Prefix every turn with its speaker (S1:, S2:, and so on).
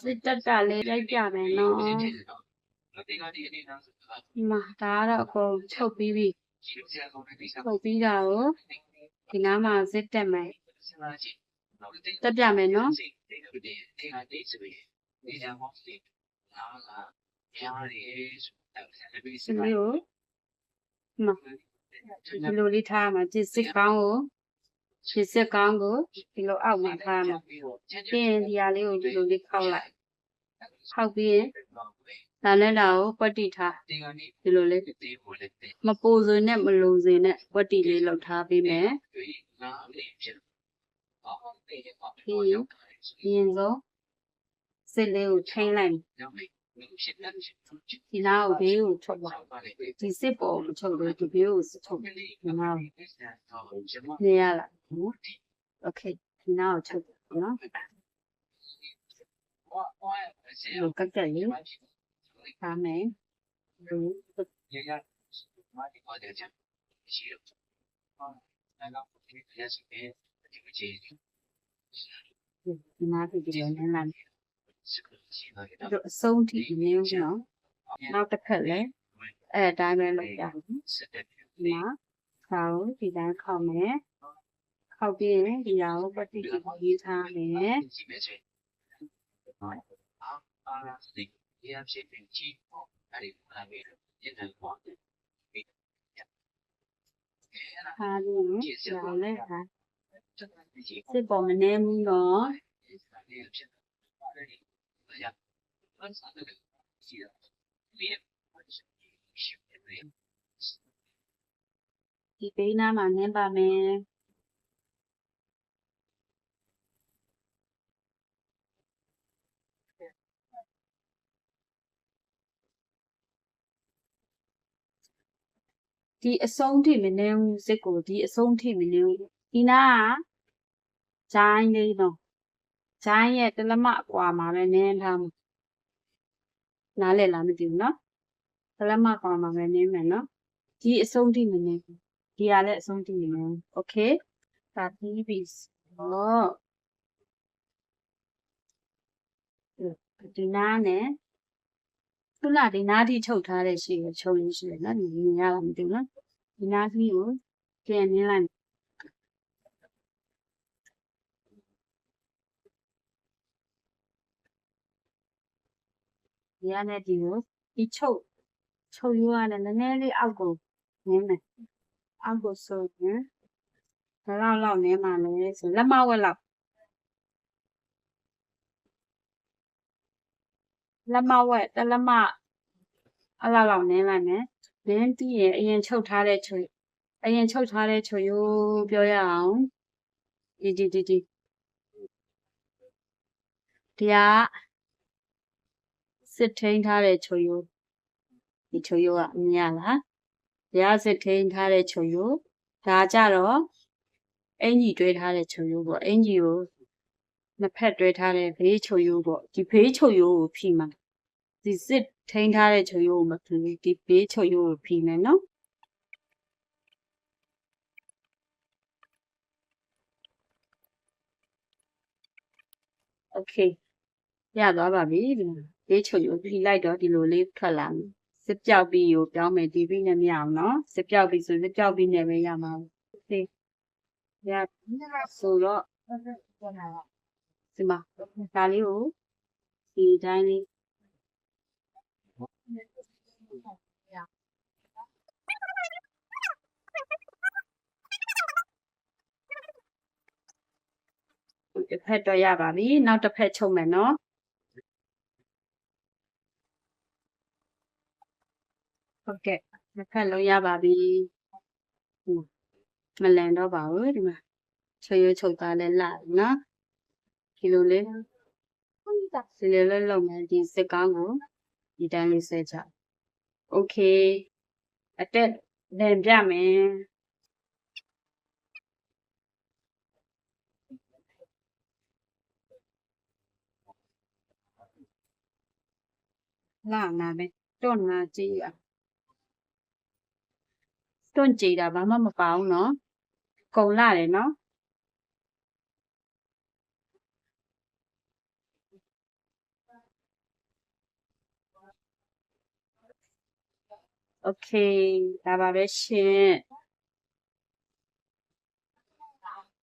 S1: စစ်တပ်ကလေးလိုက်ပြမယ်နော်ဒီမှာဒါကတော့အကုန်ချုပ်ပြီးပြီချုပ်ပြီးတာကိုဒီနားမှာစစ်တက်မယ်တက်ပြမယ်နော်ဒီလိုဒီလိုလေးထားမှာဒီစစ်ကောင်းကိုဒီလိုအောက်မှာထားမှာပြီးရင်ဒီဟာလေးကိုဒီလိုလေးခောက်လိုက်ခောက်ပြီးရင်ဒါနဲ့ဒါကိုပွက်တိထားဒီလိုလေးမပူစင်နဲ့မလုံစင်နဲ့ပွက်တိလေးလောက်ထားပေးမယ်ပြီးရင်ဆုံးစစ်လေးကိုထိန်းလိုက်ဒီနားကိုဘေးကိုထုတ်ပါဒီစစ်ပေါ်မချုပ်လို့ဒီဘေးကိုထုတ်ဒီနားကိုနေရလားโอเคဒီနားကိုချုပ်နော်ဒီကက်ကလေးထားမယ်ဒီနားကိုဒီလိုနဲ့လာတို့အဆုံးထိနေဦးနော်နောက်တစ်ခါလဲအဲ့အတိုင်းပဲလုပ်ကြအောင်ဒီမှာခေါင်းဒီတိုင်းခေါက်မယ်ခေါက်ပြီးရင်ဒီဟာကိုပတိရေးထားမယ်ဟာဒီရောလဲဟာစစ်ပေါ်မနေဘူးနော်ဒီဘေးနားမှာနင်းပါမယ်ဒီအဆုံးထိမနေဘူးစစ်ကိုဒီအဆုံးထိမနေဘူးဒီနားကဂျိုင်းလေးတော့ဂျိုင်းရဲ့တလက်မအကွာမှာပဲနင်းထားမှာနားလည်လားမသိဘူးနော်တလက်မကွာမှာပဲနင်းမယ်နော်ဒီအဆုံးထိမနေဘူးဒီကလည်းအဆုံးထိမနေဘူးโอเคဒါပြီးပြီဟောဒီနားနဲ့ခုနဒီနားထိချုပ်ထားတဲ့ရှိရချုပ်ရင်းရှိတယ်နော်ဒီမြင်ရတာမသိဘူးနော်ဒီနားကြီးကိုပြန်နင်းလိုက်ဒီကနေ့ဒီကိုဒီချုပ်ရိုးရတယ်နည်းနည်းလေးအောက်ကိုနင်းမယ်အောက်ကိုဆိုရင်ဘယ်လောက်နင်းမှလဲဆိုလက်မဝက်လောက်လက်မဝက်တလက်မအဲ့လောက်နင်းလိုက်မယ်နင်းပြီးရင်အရင်ချုပ်ထားတဲ့ချုပ်ရိုးပြောရအောင်ဒီကစစ်ထိန်ထားတဲ့ချုပ်ရိုးဒီချုပ်ရိုးကမြင်ရလားဒီကစစ်ထိန်ထားတဲ့ချုပ်ရိုးဒါကြတော့အင်ကြီးတွဲထားတဲ့ချုပ်ရိုးပေါ့အင်ကြီးကိုနှစ်ဖက်တွဲထားတဲ့ဘေးချုပ်ရိုးပေါ့ဒီဘေးချုပ်ရိုးကိုဖိမှာဒီစစ်ထိန်ထားတဲ့ချုပ်ရိုးကိုမဖိဘူးဒီဘေးချုပ်ရိုးကိုဖိမယ်နော်โอเคရသွားပါပြီဘေးချုပ်ရိုးဖိလိုက်တော့ဒီလိုလေးထွက်လာမယ်စစ်ပြောက်ပြီးကိုပြောင်းမယ်ဒီပြီးနဲ့မရအောင်နော်စစ်ပြောက်ပြီးဆိုစစ်ပြောက်ပြီးနဲ့ပဲရမှာโอเคရဆိုတော့ဒီမှာဒါလေးကိုဒီတိုင်းလေးတစ်ဖက်တော့ရပါပြီနောက်တစ်ဖက်ချုပ်မယ်နော်ဟုတ်ကဲ့တစ်ဖက်လုံးရပါပြီမလန်တော့ပါဘူးဒီမှာချုပ်ရိုးချုပ်သားလဲလာနော်ဒီလိုလေးဒီလိုလေးလုပ်မယ်ဒီစစ်ကောင်းကိုဒီတိုင်းလေးဆွဲချโอเคအတက်လန်ပြမယ်လာနာပဲတွန်းနာကြည့်ရတွန်းကြည့်တာဘာမှမပါဘူးနော်ကုံလာတယ်နော် โอเคဒါပါပဲရှင်